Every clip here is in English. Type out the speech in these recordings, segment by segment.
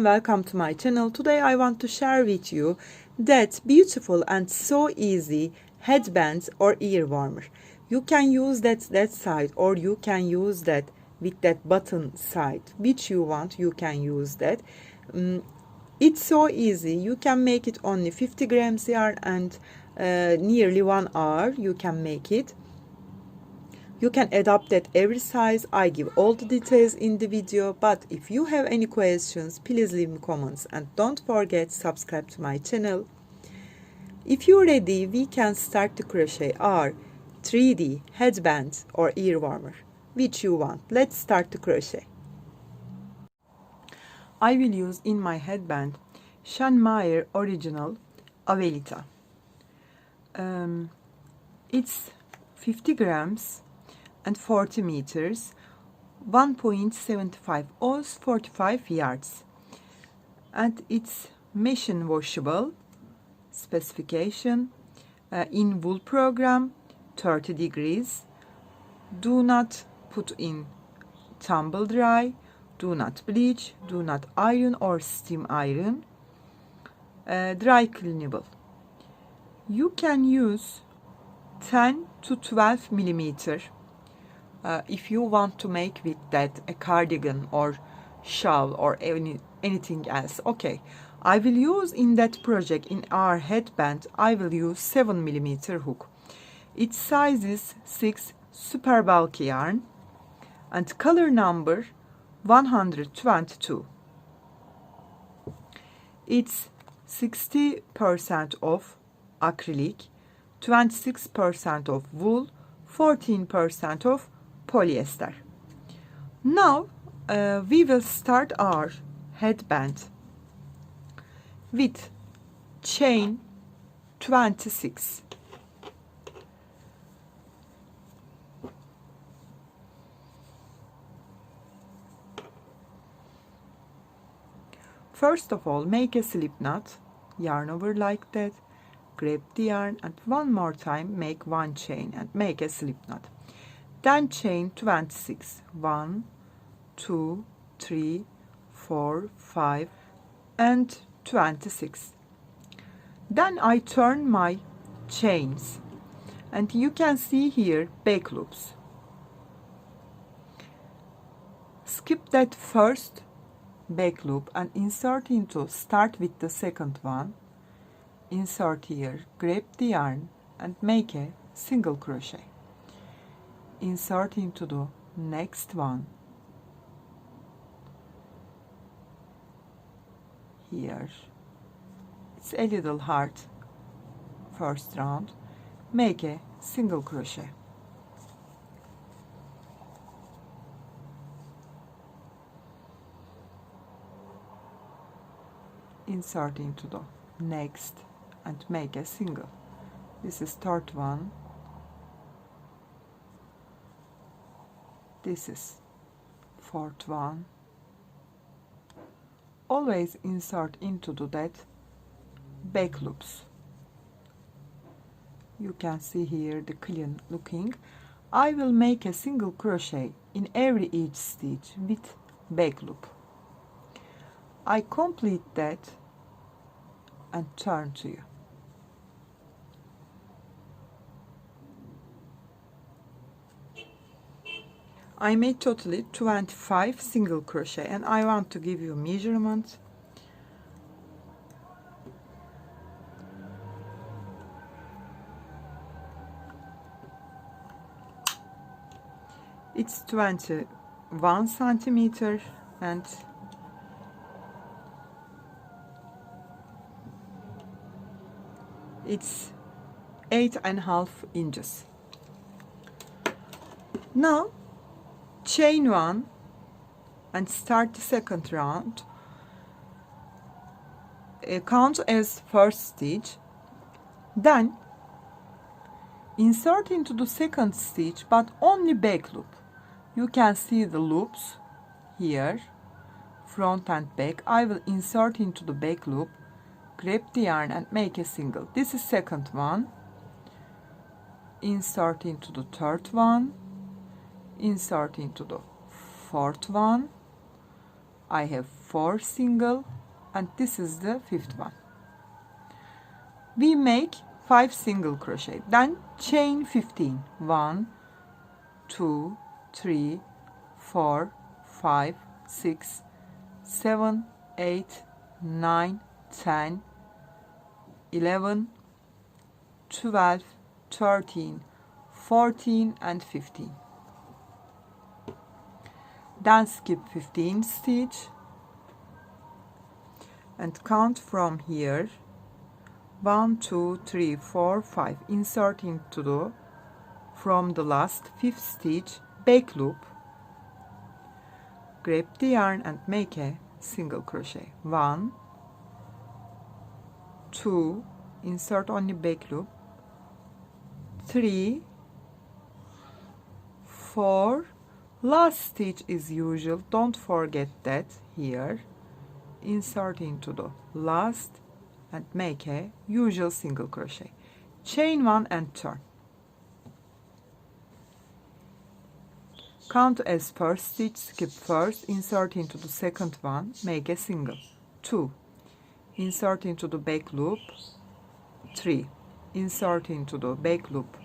welcome to my channel. Today I want to share with you that beautiful and so easy headband or ear warmer. You can use that side, or you can use that with that button side, which you want. You can use that. It's so easy. You can make it only 50 grams yarn and nearly 1 hour you can make it. You can adapt at every size. I give all the details in the video, but if you have any questions, please leave me comments and don't forget subscribe to my channel. If you're ready, we can start to crochet our 3D headband or ear warmer, which you want. Let's start to crochet. I will use in my headband Shanmeyer Original Avelita. It's 50 grams and 40 meters, 1.75 oz, 45 yards, and it's machine washable. Specification: in wool program, 30 degrees. Do not put in tumble dry, do not bleach, do not iron or steam iron. Dry cleanable. You can use 10 to 12 millimeter. If you want to make with that a cardigan or shawl or anything else. Okay, I will use in that project, in our headband, I will use 7 millimeter hook. Its size is 6, super bulky yarn, and color number 122. It's 60% of acrylic, 26% of wool, 14% of polyester. Now we will start our headband with chain 26. First of all, make a slip knot, yarn over like that, grab the yarn, and one more time make one chain and make a slip knot. Then chain 26, 1, 2, 3, 4, 5, and 26. Then I turn my chains, and you can see here back loops. Skip that first back loop and insert into, start with the second one, insert here, grab the yarn and make a single crochet. Insert into the next one, here. It's a little hard first round. Make a single crochet. Insert into the next and make a single. This is third one. This is fourth one. Always insert into that back loops. You can see here the clean looking. I will make a single crochet in every each stitch with back loop. I complete that and turn to you. I made totally 25 single crochet, and I want to give you measurement. It's 21 centimeter and it's 8.5 inches. Now chain 1 and start the second round. Count as first stitch, then insert into the second stitch, but only back loop. You can see the loops here, front and back. I will insert into the back loop, grab the yarn and make a single. This is second one. Insert into the third one, insert into the fourth one. I have 4 single, and this is the 5th one. We make 5 single crochet, then chain 15. 1 2 3 4 5 6 7 8 9 10 11 12 13 14 and 15. Then skip 15 stitch and count from here 1 2 3 4 5, insert into the from the last 5th stitch back loop, grab the yarn and make a single crochet. 1 2, insert only back loop, 3 4, last stitch is usual, don't forget that. Here insert into the last and make a usual single crochet, chain 1 and turn. Count as first stitch, skip first, insert into the second one, make a single. 2, insert into the back loop, 3, insert into the back loop,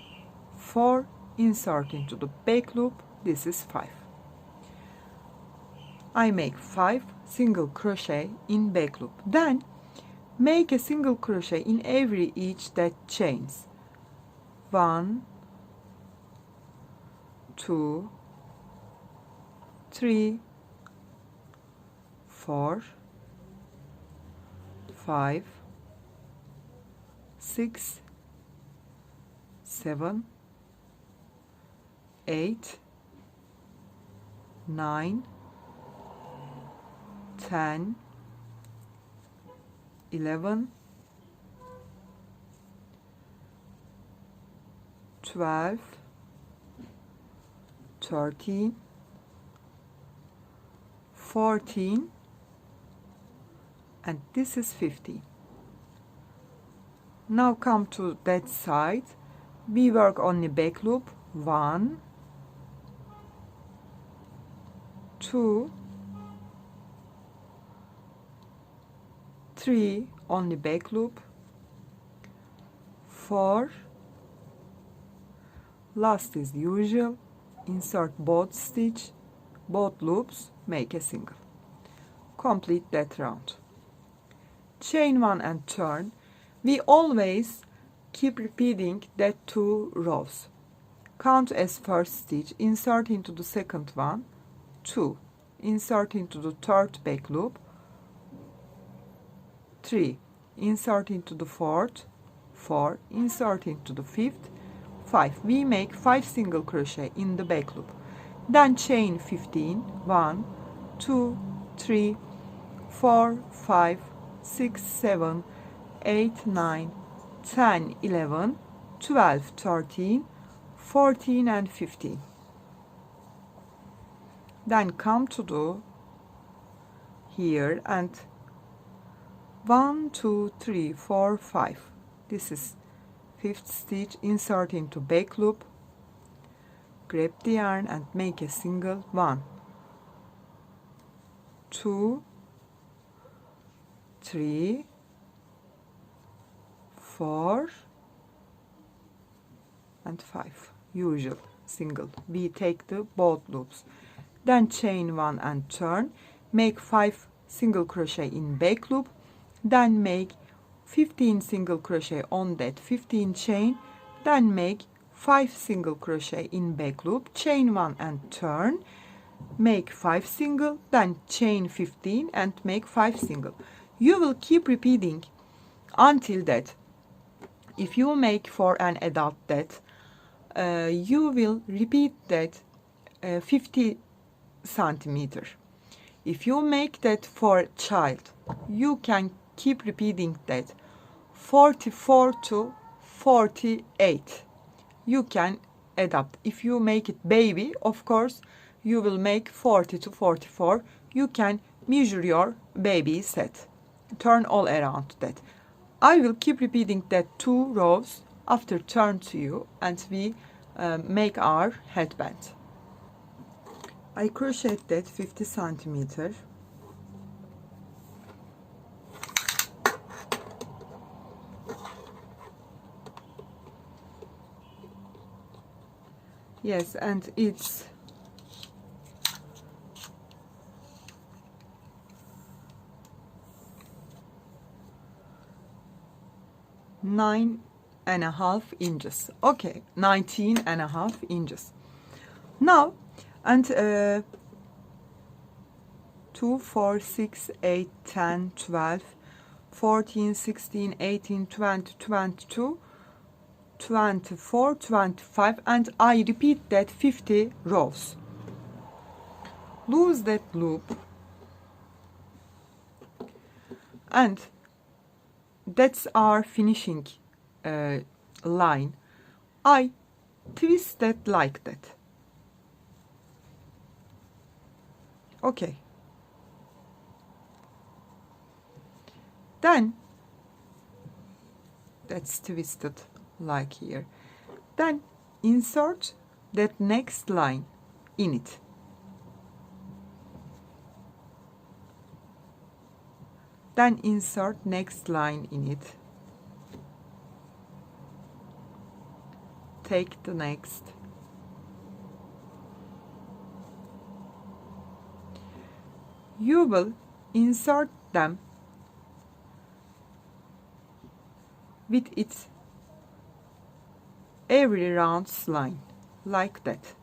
4, insert into the back loop, this is 5. I make 5 single crochet in back loop, then make a single crochet in every each that chains. 1 2 3 4 5 6 7 8 9 10 11 12 13 14 and this is 15. Now come to that side, we work only back loop. 1 2 3, only back loop, 4, last is usual, insert both stitch, both loops, make a single. Complete that round. Chain 1 and turn. We always keep repeating that 2 rows. Count as first stitch, insert into the second one, 2, insert into the third back loop, 3, insert into the fourth, 4, insert into the fifth, 5. We make 5 single crochet in the back loop. Then chain 15, 1 2 3 4 5 6 7 8 9 10 11 12 13 14 and 15. Then come to the here and 1 2 3 4 5, this is 5th stitch, insert into back loop, grab the yarn and make a single. 1 2 3 4 and 5, usual single. We take the both loops, then chain 1 and turn, make 5 single crochet in back loop, then make 15 single crochet on that 15 chain, then make 5 single crochet in back loop, chain 1 and turn, make 5 single, then chain 15 and make 5 single. You will keep repeating until that. If you make for an adult that, you will repeat that 50 centimeter. If you make that for a child, you can keep repeating that 44 to 48. You can adapt. If you make it baby, of course, you will make 40 to 44. You can measure your baby set. Turn all around that. I will keep repeating that 2 rows after turn to you, and we make our headband. I crocheted that 50 centimeter. Yes, and it's 9.5 inches. Okay, 19.5 inches. Now, and 2, 4, 6, 8, 10, 12, 14, 16, 18, 20, 22, 24, 25, and I repeat that 50 rows. Lose that loop, and that's our finishing line. I twist that like that. Okay. Then that's twisted like here. Then insert that next line in it. Then insert next line in it. Take the next. You will insert them with its every round line like that.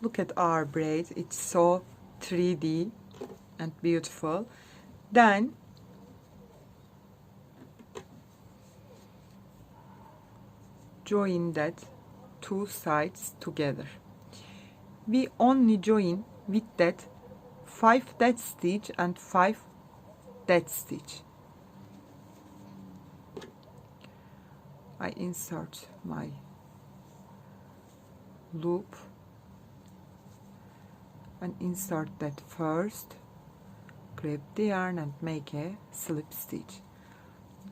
Look at our braid, it's so 3D and beautiful. Then join that two sides together. We only join with that 5 dead stitch and 5 dead stitch. I insert my loop and insert that first, grab the yarn and make a slip stitch.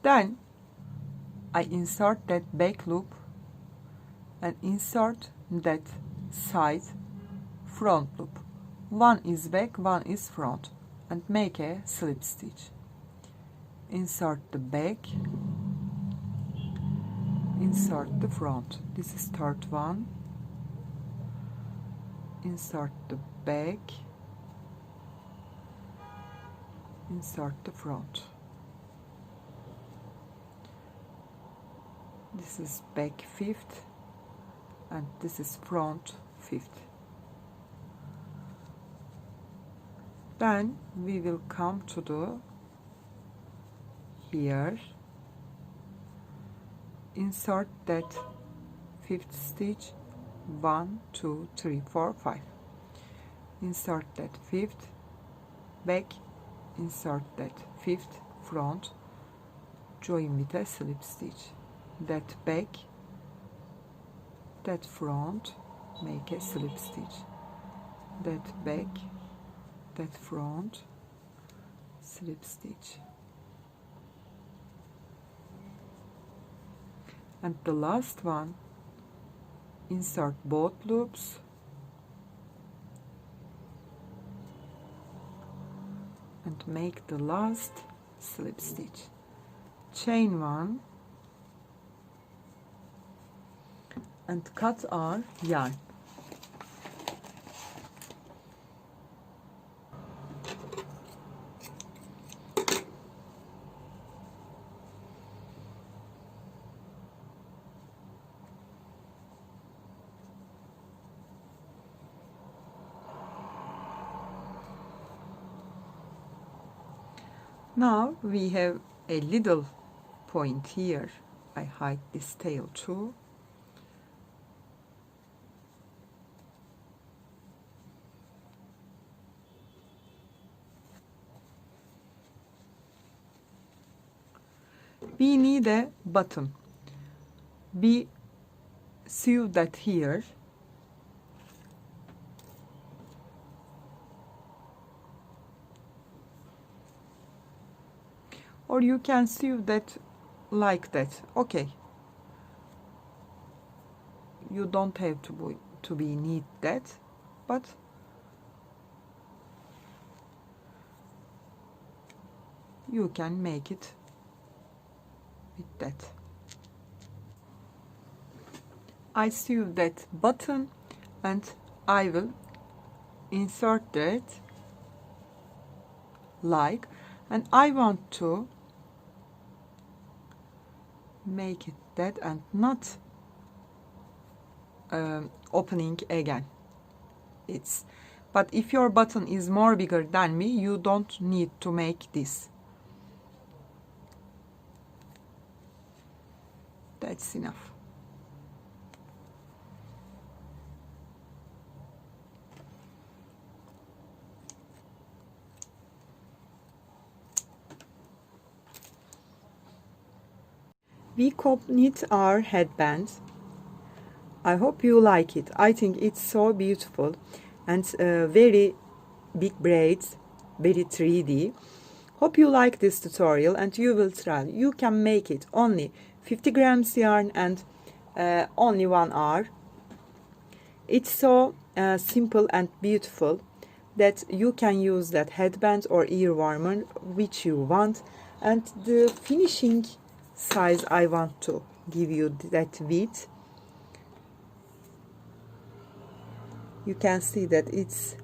Then I insert that back loop and insert that side front loop. One is back, one is front, and make a slip stitch. Insert the back, insert the front. This is third one. Insert the back, insert the front. This is back fifth and this is front fifth. Then we will come to the here, insert that fifth stitch, 1, 2, 3, 4, 5. Insert that fifth back, insert that fifth front, join with a slip stitch. That back, that front, make a slip stitch. That back, that front, slip stitch. And the last one, insert both loops and make the last slip stitch. Chain one and cut our yarn. Now we have a little point here. I hide this tail too. we need a button. We sew that here. Or you can sew that like that. Okay. You don't have to be need that, but you can make it with that. I sew that button and I will insert that like, and I want to make it that and not opening again. But if your button is more bigger than me, you don't need to make this. That's enough. We complete our headband. I hope you like it. I think it's so beautiful and very big braids, very 3D. Hope you like this tutorial and you will try. You can make it only 50 grams yarn and only 1 hour. It's so simple and beautiful that you can use that headband or ear warmer which you want. And the finishing size I want to give you that width. You can see that it's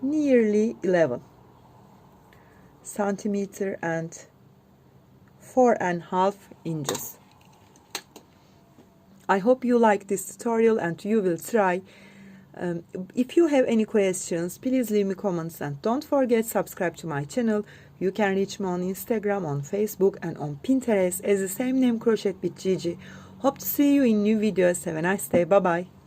nearly 11 centimeter and 4.5 inches. I hope you like this tutorial and you will try. If you have any questions, please leave me comments and don't forget subscribe to my channel. You can reach me on Instagram, on Facebook and on Pinterest as the same name, Crochet with Gigi. Hope to see you in new videos. Have a nice day. Bye bye.